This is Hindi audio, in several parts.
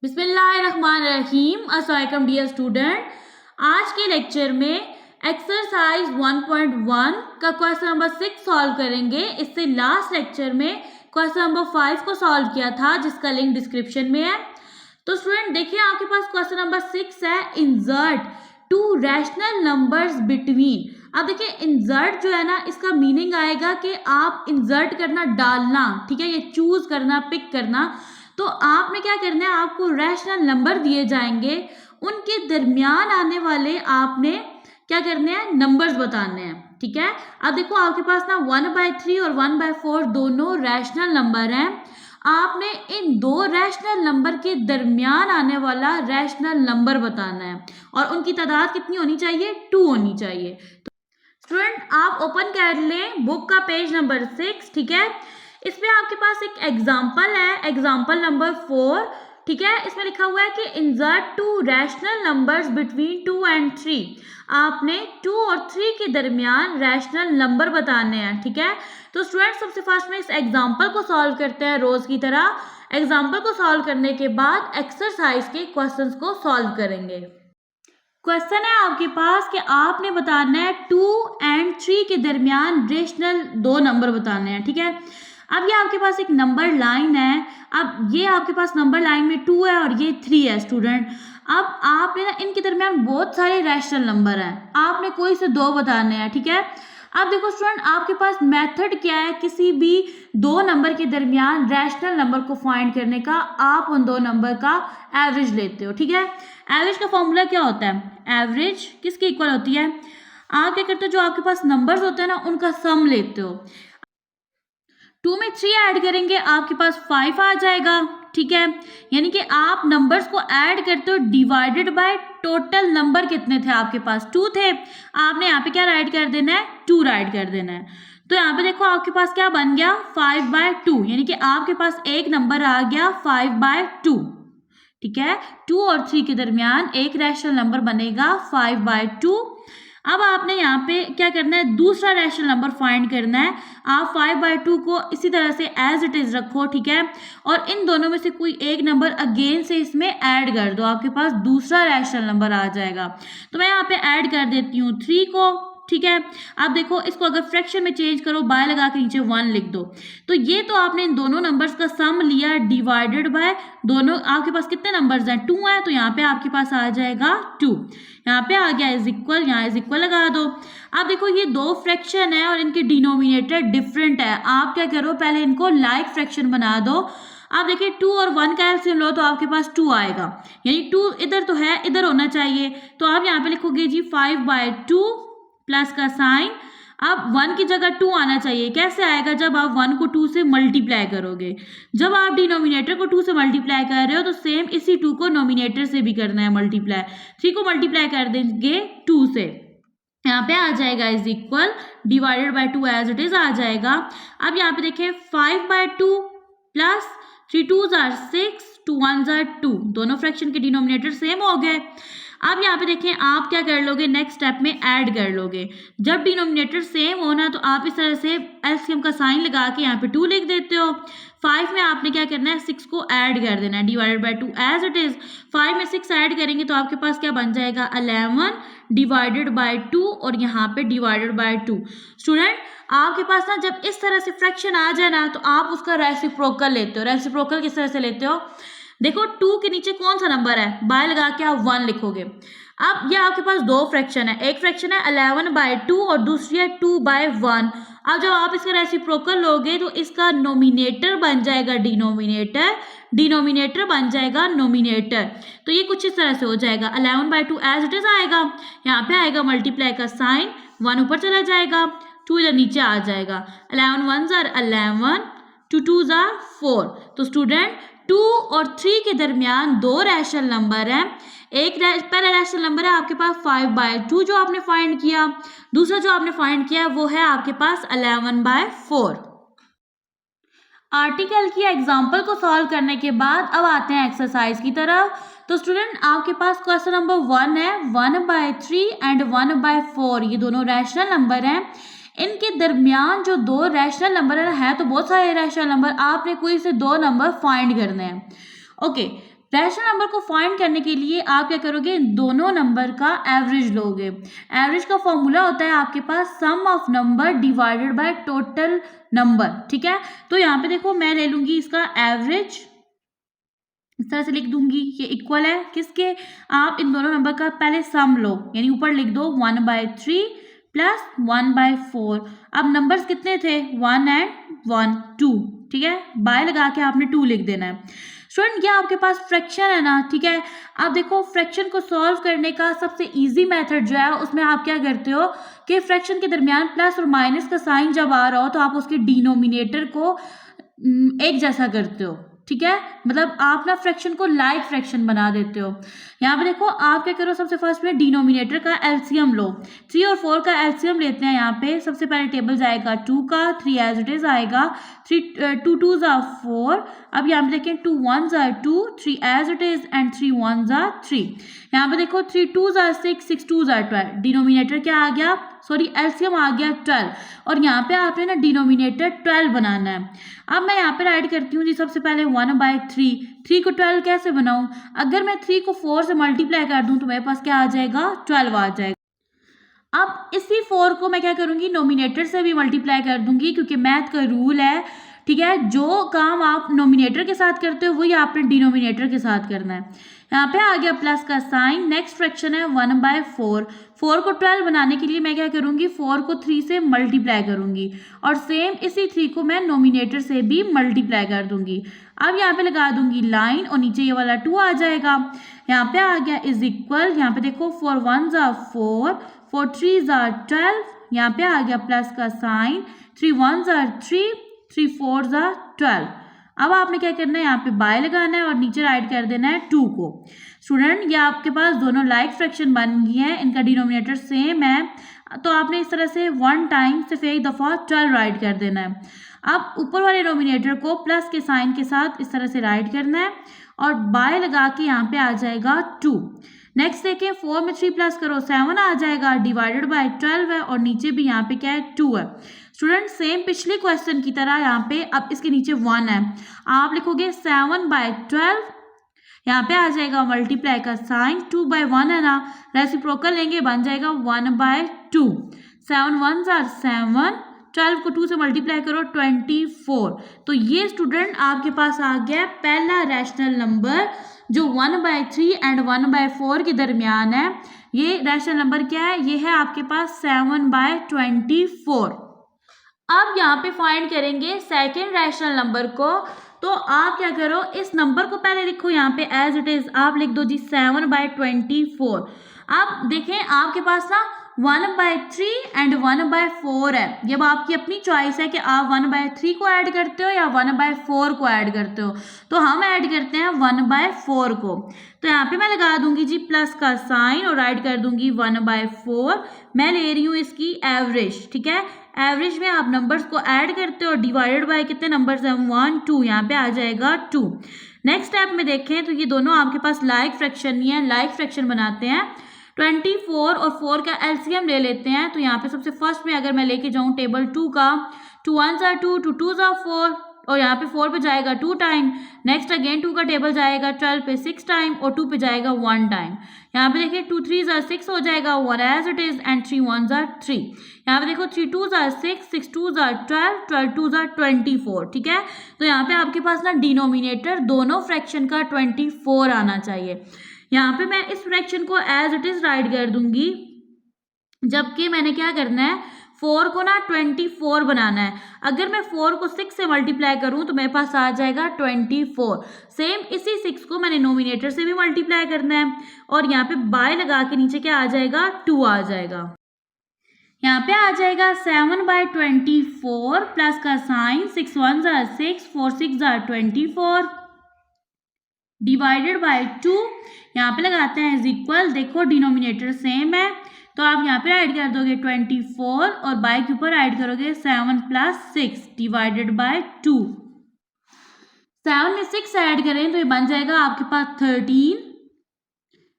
बिस्मिल्लाहिर्रहमानिर्रहीम। अस्सलाम वालेकुम डियर स्टूडेंट। आज के लेक्चर में एक्सरसाइज 1.1 का क्वेश्चन नंबर 6 सॉल्व करेंगे। इससे लास्ट लेक्चर में क्वेश्चन नंबर 5 को सॉल्व किया था, जिसका लिंक डिस्क्रिप्शन में है। तो स्टूडेंट देखिए, आपके पास क्वेश्चन नंबर 6 है, insert to rational numbers between. अब देखिए, इंसर्ट जो है ना, इसका मीनिंग आएगा कि आप इंसर्ट करना, डालना, ठीक है, ये चूज करना, पिक करना। तो आपने क्या करना है, आपको रैशनल नंबर दिए जाएंगे, उनके दरमियान आने वाले आपने क्या करने हैं, नंबर्स बताने हैं, ठीक है। अब देखो, आपके पास ना 1/3 और 1/4 दोनों रैशनल नंबर हैं। आपने इन दो रैशनल नंबर के दरमियान आने वाला रैशनल नंबर बताना है, और उनकी तादाद कितनी होनी चाहिए, 2 होनी चाहिए। तो स्टूडेंट आप ओपन कर लें बुक का पेज नंबर 6, ठीक है। इसमें आपके पास एक एग्जाम्पल है, एग्जाम्पल नंबर 4, ठीक है। इसमें लिखा हुआ है कि insert to rational numbers between 2 and 3। आपने 2 और 3 के दरमियान रैशनल नंबर बताने हैं, ठीक है। तो स्टूडेंट सबसे फर्स्ट में इस एग्जाम्पल को सॉल्व करते हैं रोज की तरह। एग्जाम्पल को सॉल्व करने के बाद एक्सरसाइज के क्वेश्चंस को सॉल्व करेंगे। क्वेश्चन है आपके पास कि आपने बताना है 2 and 3 के दरमियान रेशनल दो नंबर बताने हैं, ठीक है। अब ये आपके पास एक नंबर लाइन है। अब ये आपके पास नंबर लाइन में 2 है और ये 3 है स्टूडेंट। अब आपने ना इनके दरमियान बहुत सारे रैशनल नंबर हैं, आपने कोई से दो बताने हैं, ठीक है। अब देखो स्टूडेंट, आपके पास मेथड क्या है किसी भी दो नंबर के दरमियान रैशनल नंबर को फाइंड करने का। आप उन दो नंबर का एवरेज लेते हो, ठीक है। एवरेज का फॉर्मूला क्या होता है, एवरेज किसके इक्वल होती है, आप क्या करते हो, जो आपके पास नंबर्स होते हैं ना, उनका सम लेते हो। 2 में 3 ऐड करेंगे, आपके पास 5 आ जाएगा, ठीक है। यानी कि आप नंबर्स को ऐड करते हो डिवाइडेड बाय टोटल नंबर कितने थे आपके पास, 2 थे। आपने यहाँ पे क्या राइट कर देना है, 2 राइट कर देना है। तो यहाँ पे देखो, आपके पास क्या बन गया, 5/2, यानी कि आपके पास एक नंबर आ गया 5/2, ठीक है। 2 और 3 के दरमियान एक रैशनल नंबर बनेगा 5/2। अब आपने यहाँ पे क्या करना है, दूसरा रैशनल नंबर फाइंड करना है। आप 5/2 को इसी तरह से एज इट इज रखो, ठीक है, और इन दोनों में से कोई एक नंबर अगेन से इसमें ऐड कर दो, आपके पास दूसरा रैशनल नंबर आ जाएगा। तो मैं यहाँ पे ऐड कर देती हूँ 3 को, ठीक है। अब देखो, इसको अगर फ्रैक्शन में चेंज करो, बाय लगा के नीचे 1 लिख दो। तो ये तो आपने इन दोनों नंबर्स का सम लिया डिवाइडेड बाय दोनों। आपके पास कितने नंबर्स हैं, 2 है, तो यहाँ पे आपके पास आ जाएगा 2। यहाँ पे आ गया इज इक्वल, यहाँ इज इक्वल लगा दो। अब देखो, ये दो फ्रैक्शन है और इनके डिनोमिनेटर डिफरेंट है। आप क्या करो, पहले इनको लाइक फ्रैक्शन बना दो। आप देखिए, 2 और 1 का एलसीएम लो तो आपके पास 2 आएगा, यानी 2 इधर तो है, इधर होना चाहिए। तो आप यहाँ पे लिखोगे जी 5/2 प्लस का साइन। अब 1 की जगह 2 आना चाहिए। कैसे आएगा, जब आप 1 को 2 से मल्टीप्लाई करोगे। जब आप डिनोमिनेटर को 2 से मल्टीप्लाई कर रहे हो तो सेम इसी 2 को नोमिनेटर से भी करना है मल्टीप्लाई। 3 को मल्टीप्लाई कर देंगे 2 से, यहाँ पे आ जाएगा is equal divided by 2 as it is आ जाएगा। अब यहाँ पे देखें 5/2 plus 3 2s are 6, 2 1s are 2, दोनों फ्रैक्शन के डिनोमिनेटर सेम हो गए। अब यहाँ पे देखें, आप क्या कर लोगे, नेक्स्ट स्टेप में ऐड कर लोगे। जब डिनोमिनेटर सेम होना तो आप इस तरह से एलसीएम का साइन लगा के यहाँ पे 2 लिख देते हो। 5 में आपने क्या करना है, 6 को ऐड कर देना है divided by 2 as it is. 5 में 6 ऐड करेंगे तो आपके पास क्या बन जाएगा, 11 डिवाइडेड बाय 2, और यहाँ पे डिवाइडेड बाय 2। स्टूडेंट आपके पास ना जब इस तरह से फ्रैक्शन आ जाए ना, तो आप उसका रेसिप्रोकल लेते हो। रेसिप्रोकल किस तरह से लेते हो, देखो 2 के नीचे कौन सा नंबर है, बाय लगा के आप 1 लिखोगे। अब ये आपके पास दो फ्रैक्शन है, एक फ्रैक्शन है 11/2 और दूसरी है 2/1। अब जब आप इसका रेसिप्रोकल लोगे तो इसका नोमिनेटर बन जाएगा डिनोमिनेटर, डिनोमिनेटर बन जाएगा नोमिनेटर। तो ये कुछ इस तरह से हो जाएगा, 11/2 एज इट इज आएगा, यहाँ पे आएगा मल्टीप्लाई का साइन, 1 ऊपर चला जाएगा, 2 इधर नीचे आ जाएगा। 11 1s are 11, 2 2s are 4। तो स्टूडेंट 2 और 3 के दरमियान दो रैशनल नंबर हैं। एक पहला रैशनल नंबर है आपके पास 5/2 जो आपने फाइंड किया, दूसरा जो आपने फाइंड किया वो है आपके पास 11/4। आर्टिकल की एग्जाम्पल को सॉल्व करने के बाद अब आते हैं एक्सरसाइज की तरफ। तो स्टूडेंट आपके पास क्वेश्चन नंबर 1 है, 1/3 एंड 1/4 ये दोनों रैशनल नंबर हैं। इनके दरमियान जो दो रैशनल नंबर है तो बहुत सारे रैशनल नंबर, आपने कोई से दो नंबर फाइंड करने हैं। ओके, रैशनल नंबर को फाइंड करने के लिए आप क्या करोगे, इन दोनों नंबर का एवरेज लोगे। एवरेज का फॉर्मूला होता है आपके पास sum of number divided by total number, ठीक है। तो यहाँ पे देखो मैं ले लूंगी इसका एवरेज, इस तरह से लिख दूंगी, ये इक्वल है किसके, आप इन दोनों नंबर का पहले सम लो, यानी ऊपर लिख दो 1/3 प्लस 1/4। अब नंबर्स कितने थे, 1 and 1 2, ठीक है, बाय लगा के आपने 2 लिख देना है। स्टूडेंट ये आपके पास फ्रैक्शन है ना, ठीक है। अब देखो फ्रैक्शन को सॉल्व करने का सबसे इजी मेथड जो है उसमें आप क्या करते हो कि फ्रैक्शन के दरमियान प्लस और माइनस का साइन जब आ रहा हो तो आप उसके डिनोमिनेटर को एक जैसा करते हो, ठीक है, मतलब आप ना फ्रैक्शन को लाइक फ्रैक्शन बना देते हो। यहाँ पे देखो आप क्या करो, सबसे फर्स्ट में डिनोमिनेटर का एलसीएम लो, 3 और 4 का एलसीएम लेते हैं। यहाँ पे सबसे पहले टेबल जाएगा 2 का, 3 एज इट इज आएगा, 2 2s are 4। अब यहाँ पे देखें 2 1s are 2, 3 as it is and 3 1s are 3। यहाँ पे देखो 3 2s are 6, 6 2s are 12। Denominator क्या आ गया, सॉरी एलसीएम आ गया 12, और यहाँ पे आपने ना डिनोमिनेटर 12 बनाना है। अब मैं यहाँ पे राइट करती हूँ जी, सबसे पहले 1/3, 3 को 12 कैसे बनाऊँ, अगर मैं 3 को 4 से मल्टीप्लाई कर दूँ तो मेरे पास क्या आ जाएगा, 12 आ जाएगा। अब इसी 4 को मैं क्या करूँगी, नोमिनेटर से भी मल्टीप्लाई कर दूंगी, क्योंकि मैथ का रूल है, ठीक है, जो काम आप नोमिनेटर के साथ करते हो वही आपने डिनोमिनेटर के साथ करना है। यहाँ पे आ गया प्लस का साइन। नेक्स्ट फ्रैक्शन है 1/4, 4 को 12 बनाने के लिए मैं क्या करूँगी, 4 को 3 से मल्टीप्लाई करूँगी, और सेम इसी 3 को मैं नोमिनेटर से भी मल्टीप्लाई कर दूंगी। अब यहाँ पे लगा दूंगी लाइन, और नीचे ये वाला 2 आ जाएगा। यहाँ पे आ गया इज इक्वल, यहाँ पे देखो 4 1s are 4, 4 3s are 12, यहाँ पे आ गया प्लस का sign, 3 1s are 3, 3 4s are 12। अब आपने क्या करना है, यहाँ पे बाय लगाना है और नीचे राइट कर देना है 2 को। स्टूडेंट ये आपके पास दोनों लाइक फ्रैक्शन बन गई है, इनका डिनोमिनेटर सेम है, तो आपने इस तरह से 1 टाइम सिर्फ एक दफ़ा 12 राइट कर देना है। अब ऊपर वाले डिनोमिनेटर को प्लस के साइन के साथ इस तरह से राइट करना है, और बाय लगा के यहाँ पे आ जाएगा 2। नेक्स्ट देखें 4 में 3 प्लस करो 7 आ जाएगा, डिवाइडेड बाय 12 है, और नीचे भी यहाँ पे क्या है 2 है। स्टूडेंट सेम पिछले क्वेश्चन की तरह यहाँ पे अब इसके नीचे 1 है, आप लिखोगे 7/12, यहाँ पे आ जाएगा मल्टीप्लाई का साइन, 2/1 है ना, रेसिप्रोकल लेंगे बन जाएगा 1/2। 7 1s are 7, 12 को 2 से मल्टीप्लाई करो 24। तो ये स्टूडेंट आपके पास आ गया पहला रैशनल नंबर जो 1/3 एंड 1/4 के दरमियान है। ये रैशनल नंबर क्या है, ये है आपके पास 7/24। अब यहाँ पे फाइंड करेंगे सेकेंड रैशनल नंबर को। तो आप क्या करो, इस नंबर को पहले लिखो यहाँ पे एज इट इज, आप लिख दो जी 7/24। अब देखें आपके पास ना 1/3 एंड 1/4 है, ये आपकी अपनी चॉइस है कि आप 1/3 को ऐड करते हो या 1/4 को ऐड करते हो। तो हम ऐड करते हैं 1/4 को, तो यहाँ पे मैं लगा दूंगी जी प्लस का साइन और ऐड कर दूंगी 1/4। मैं ले रही हूँ इसकी एवरेज, ठीक है, एवरेज में आप नंबर्स को ऐड करते हो, डिवाइडेड बाय कितने नंबर्स हैं 1 2, यहाँ पे आ जाएगा 2। नेक्स्ट स्टेप में देखें तो ये दोनों आपके पास लाइक फ्रैक्शन नहीं है, लाइक फ्रैक्शन बनाते हैं। 24 और 4 का एलसीएम ले लेते हैं, तो यहाँ पे सबसे फर्स्ट में अगर मैं लेके जाऊँ टेबल 2 का, 2 1s are 2, 2 2s are 4, और यहाँ पे 4 पे जाएगा 2 टाइम। नेक्स्ट अगेन 2 का टेबल जाएगा 12 पे 6 टाइम, और 2 पे जाएगा 1 टाइम। यहाँ पे देखिए 2 3s are 6 हो जाएगा 1 as it is, and 3 1s are 3। यहाँ पे देखो 3 2s are 6, 6 2s are 12, 12 2s are 24, ठीक है। तो यहाँ पे आपके पास ना डिनोमिनेटर दोनों फ्रैक्शन का 24 आना चाहिए। यहाँ पे मैं इस फ्रैक्शन को एज इट इज राइट कर दूंगी, जबकि मैंने क्या करना है 4 को ना 24 बनाना है। अगर मैं 4 को 6 से मल्टीप्लाई करूं तो मेरे पास आ जाएगा 24। सेम इसी 6 को मैंने नोमिनेटर से भी मल्टीप्लाई करना है, और यहाँ पे बाय लगा के नीचे क्या आ जाएगा 2 आ जाएगा। यहाँ पे आ जाएगा 7/24 प्लस का sign, 6 1s are 6, 4 6s are 24, divided by 2, यहाँ पे लगाते हैं इज इक्वल। देखो डिनोमिनेटर सेम है, तो आप यहाँ पे ऐड कर दोगे 24, और बाय के ऊपर ऐड करोगे 7 + 6 डिवाइडेड बाय 2। 7 में 6 ऐड करें तो ये बन जाएगा आपके पास 13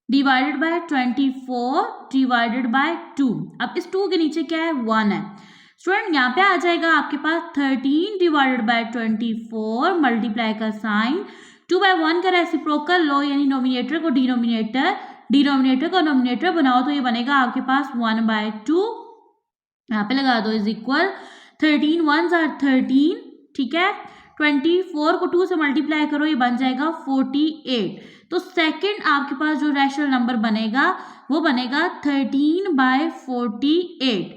डिवाइडेड बाय 24 डिवाइडेड बाय 2। अब इस 2 के नीचे क्या है 1 है। स्टूडेंट यहाँ पे आ जाएगा आपके पास 13 डिवाइडेड बाय 24 मल्टीप्लाई का साइन, 2/1 का रेसिप्रोकल लो, यानी नोमिनेटर को डिनोमिनेटर, डिनोमिनेटर को नोमिनेटर बनाओ तो ये बनेगा आपके पास 1/2, यहाँ पे लगा दो, इज इक्वल 13 1s are 13, ठीक है। 24 को 2 से मल्टीप्लाई करो, ये बन जाएगा 48। तो सेकंड आपके पास जो रैशनल नंबर बनेगा वो बनेगा 13/48।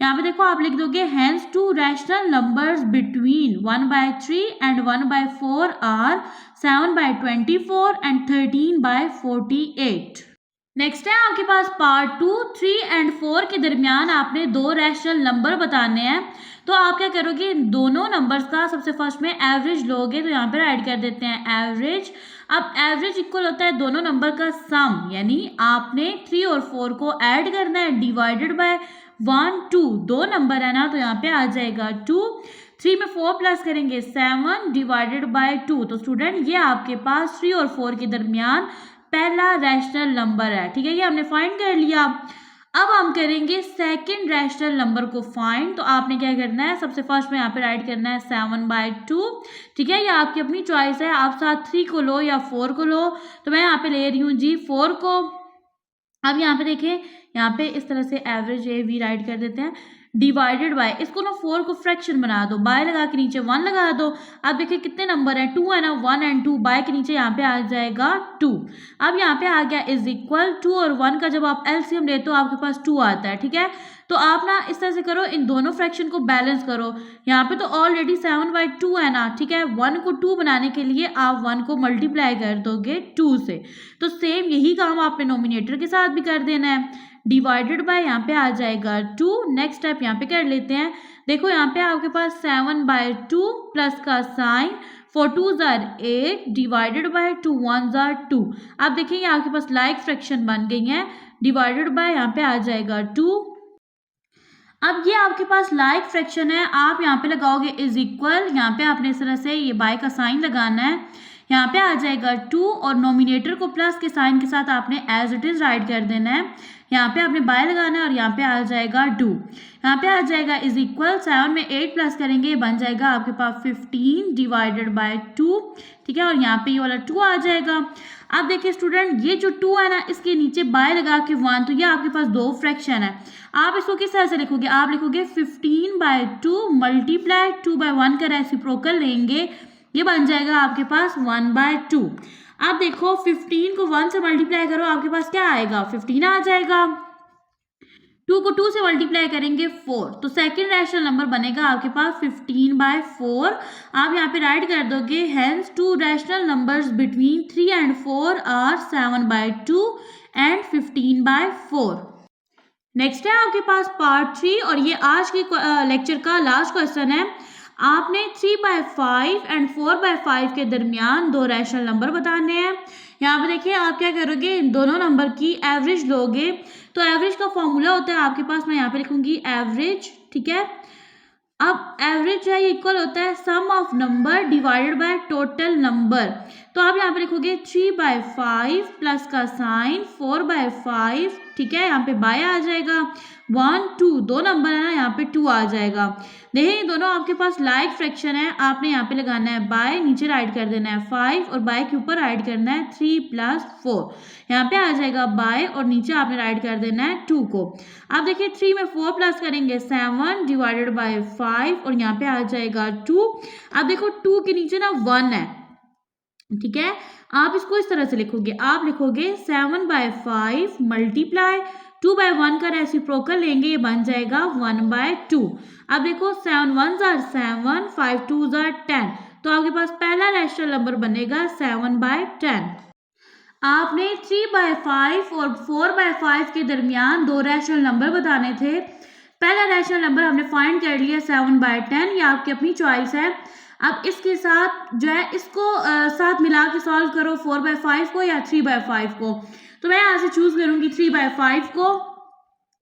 यहाँ पे देखो आप लिख दोगे hence two rational numbers between 1/3 and 1/4 are 7/24 and 13/48। Next है आपके पास पार्ट 2, 3 एंड 4 के दरमियान आपने दो रैशनल नंबर बताने हैं। तो आप क्या करोगे, इन दोनों नंबर्स का सबसे फर्स्ट में एवरेज लोगे, तो यहाँ पर ऐड कर देते हैं एवरेज। अब एवरेज इक्वल होता है दोनों नंबर का सम, यानी आपने 3 और 4 को ऐड करना है, डिवाइडेड बाय 1 2, दो नंबर है ना, तो यहाँ पे आ जाएगा 2। 3 में 4 प्लस करेंगे 7 डिवाइडेड बाय 2। तो स्टूडेंट ये आपके पास 3 और 4 के दरमियान पहला रैशनल नंबर है, ठीक है, ये हमने फाइंड कर लिया। अब हम करेंगे सेकंड रैशनल नंबर को फाइंड। तो आपने क्या करना है, सबसे फर्स्ट में यहाँ पे राइट करना है 7/2, ठीक है, ये आपकी अपनी चॉइस है, आप साथ 3 को लो या 4 को लो। तो मैं यहाँ पे ले रही हूँ जी 4 को। अब यहाँ पे देखें, यहाँ पे इस तरह से एवरेज ए वी राइट कर देते हैं, डिवाइडेड बाय, इसको ना 4 को फ्रैक्शन बना दो, बाय लगा के नीचे 1 लगा दो। अब देखिए कितने नंबर है, 2 है ना, 1 एंड 2, बाय के नीचे यहाँ पे आ जाएगा 2। अब यहाँ पे आ गया इज इक्वल 2 और 1 का जब आप एलसीएम लेते हो आपके पास 2 आता है, ठीक है। तो आप ना इस तरह से करो, इन दोनों फ्रैक्शन को बैलेंस करो। यहाँ पे तो ऑलरेडी 7/2 है ना, ठीक है, 1 को 2 बनाने के लिए आप 1 को मल्टीप्लाई कर दोगे 2 से। तो सेम यही काम आपने नोमिनेटर के साथ भी कर देना है, डिवाइडेड बाय यहाँ पे आ जाएगा 2। नेक्स्ट स्टेप यहाँ पे कर लेते हैं, देखो यहाँ पे आपके पास 7/2 प्लस का sign, 4 2s are 8 divided by 2 1s are 2। आप देखेंगे आपके पास लाइक फ्रैक्शन बन गई है, डिवाइडेड बाय यहाँ पे आ जाएगा 2। अब ये आपके पास लाइक फ्रैक्शन है, आप यहाँ पे लगाओगे इज इक्वल, यहाँ पे आपने इस तरह से ये बाय का साइन लगाना है, यहाँ पे आ जाएगा 2 और नोमिनेटर को प्लस के साइन के साथ आपने एज इट इज राइट कर देना है। यहाँ पे आपने बाय लगाना है और यहाँ पे आ जाएगा 2, यहाँ पे आ जाएगा इज इक्वल 7 में 8 प्लस करेंगे बन जाएगा आपके पास 15 डिवाइडेड बाय 2, ठीक है, और यहाँ पे ये वाला 2 आ जाएगा। अब देखिए स्टूडेंट, ये जो 2 है ना, इसके नीचे बाय लगा के 1, तो ये आपके पास दो फ्रैक्शन है। आप इसको किस तरह से लिखोगे, आप लिखोगे 15/2 मल्टीप्लाई 2/1 का रेसिप्रोकल लेंगे, ये बन जाएगा आपके पास 1/2। अब देखो 15 को 1 से मल्टीप्लाई करो, आपके पास क्या आएगा, 15 आ जाएगा। 2 को 2 से मल्टीप्लाई करेंगे 4, तो सेकंड रैशनल नंबर बनेगा आपके पास 15/4। आप यहाँ पे राइट कर दोगे hence two rational numbers between 3 and 4 are 7/2 and 15/4। Next है आपके पास पार्ट 3 और ये आज के लेक्चर का लास्ट क्वेश्चन है। आपने 3/5 एंड 4/5 के दरमियान दो रैशनल नंबर बताने हैं। यहाँ पे देखिए आप क्या करोगे, इन दोनों नंबर की एवरेज लोगे। तो एवरेज का फॉर्मूला होता है आपके पास, मैं यहाँ पे लिखूंगी एवरेज, ठीक है। अब एवरेज जो है इक्वल होता है sum of number divided by total number. तो आप यहाँ पे लिखोगे 3/5 प्लस का साइन 4/5, ठीक है, यहाँ पे बाय आ जाएगा 1 2, दो नंबर है ना, यहाँ पे 2 आ जाएगा। देखिए दोनों आपके पास लाइक फ्रैक्शन है, आपने यहाँ पे लगाना है बाय, नीचे राइट कर देना है 5 और बाय के ऊपर राइट करना है 3 + 4, यहाँ पे आ जाएगा बाय और नीचे आपने राइट कर देना है 2 को। अब देखिए 3 में 4 प्लस करेंगे 7 डिवाइडेड बाय 5 और यहाँ पे आ जाएगा 2। अब देखो 2 के नीचे ना 1 है, ठीक है, आप इसको इस तरह से लिखोगे, आप लिखोगे 7/5 मल्टीप्लाई 2/1 का रेसिप्रोकल लेंगे, ये बन जाएगा 1/2। अब देखो 7 1s are 7, 5 2s are 10, तो आपके पास पहला रैशनल नंबर बनेगा 7/10। आपने 3/5 और 4/5 के दरमियान दो रैशनल नंबर बताने थे। पहला रैशनल नंबर हमने फाइंड कर लिया 7/10, ये आपकी अपनी चॉइस है। अब इसके साथ जो है इसको साथ मिला के सॉल्व करो 4/5 को या 3/5 को। तो मैं यहाँ से चूज करूंगी 3/5 को,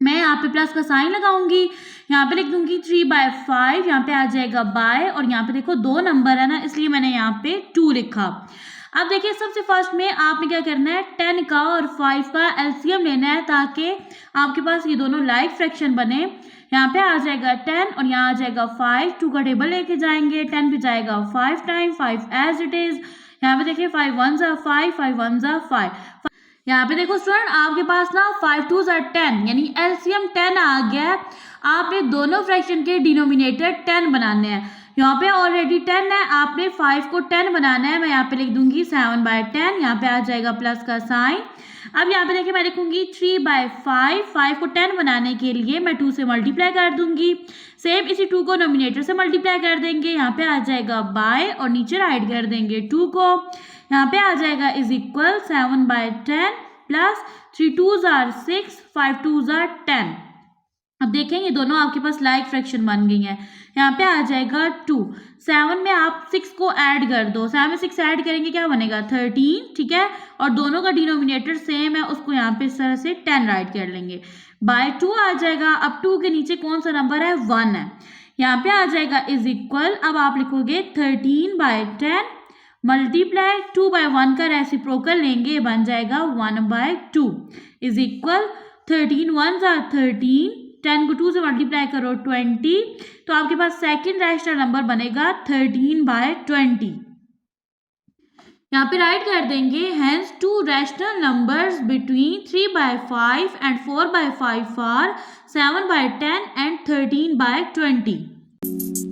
मैं यहाँ पे प्लस का साइन लगाऊंगी, यहाँ पे लिख दूंगी 3/5, यहाँ पे आ जाएगा बाय और यहाँ पे देखो दो नंबर है ना, इसलिए मैंने यहाँ पे 2 लिखा। अब देखिए सबसे फर्स्ट में आपने क्या करना है, 10 का और 5 का एलसीएम लेना है ताकि आपके पास ये दोनों लाइक फ्रैक्शन बने। यहाँ पे आ जाएगा 10 और यहाँ आ जाएगा 5, 2 का टेबल लेके जाएंगे, 10 पे जाएगा 5 टाइम 5 एज इट इज, यहाँ पे देखिए 5 1s are 5, 5 1s are 5। यहाँ पे देखो स्टूडेंट आपके पास ना 5 2s are 10 यानी एलसीएम 10 आ गया है। आपने दोनों फ्रैक्शन के डिनोमिनेटर 10 बनाने हैं। यहाँ पे ऑलरेडी 10 है, आपने 5 को 10 बनाना है। मैं यहाँ पे लिख दूंगी 7/10, यहाँ पे आ जाएगा प्लस का साइन। अब यहाँ पे देखिए मैं लिखूंगी 3/5, 5 को 10 बनाने के लिए मैं 2 से मल्टीप्लाई कर दूंगी। सेम इसी 2 को नोमिनेटर से मल्टीप्लाई कर देंगे, यहाँ पे आ जाएगा बाय और नीचे राइट कर देंगे 2 को। यहाँ पे आ जाएगा is equal 7/10 plus 3 2s are 6, 5 2s are 10। अब देखेंगे दोनों आपके पास लाइक फ्रैक्शन बन गई हैं। यहाँ पे आ जाएगा 2, 7 में आप 6 को ऐड कर दो, 7 में 6 ऐड करेंगे क्या बनेगा 13, ठीक है। और दोनों का डिनोमिनेटर सेम है, उसको यहाँ पे इस तरह से 10 राइट कर लेंगे। बाय 2 आ जाएगा। अब 2 के नीचे कौन सा नंबर है 1 है, यहाँ पे आ जाएगा इज इक्वल। अब आप लिखोगे 13/10 मल्टीप्लाई 2/1 का रेसिप्रोकल लेंगे, बन जाएगा 1/2 इज इक्वल 13 1s are 13, 10 को 2 से मल्टीप्लाई करो 20, तो आपके पास सेकंड रैशनल नंबर बनेगा 13/20। यहाँ पे राइट कर देंगे hence 2 rational numbers between 3/5 and 4/5 are 7/10 and 13/20।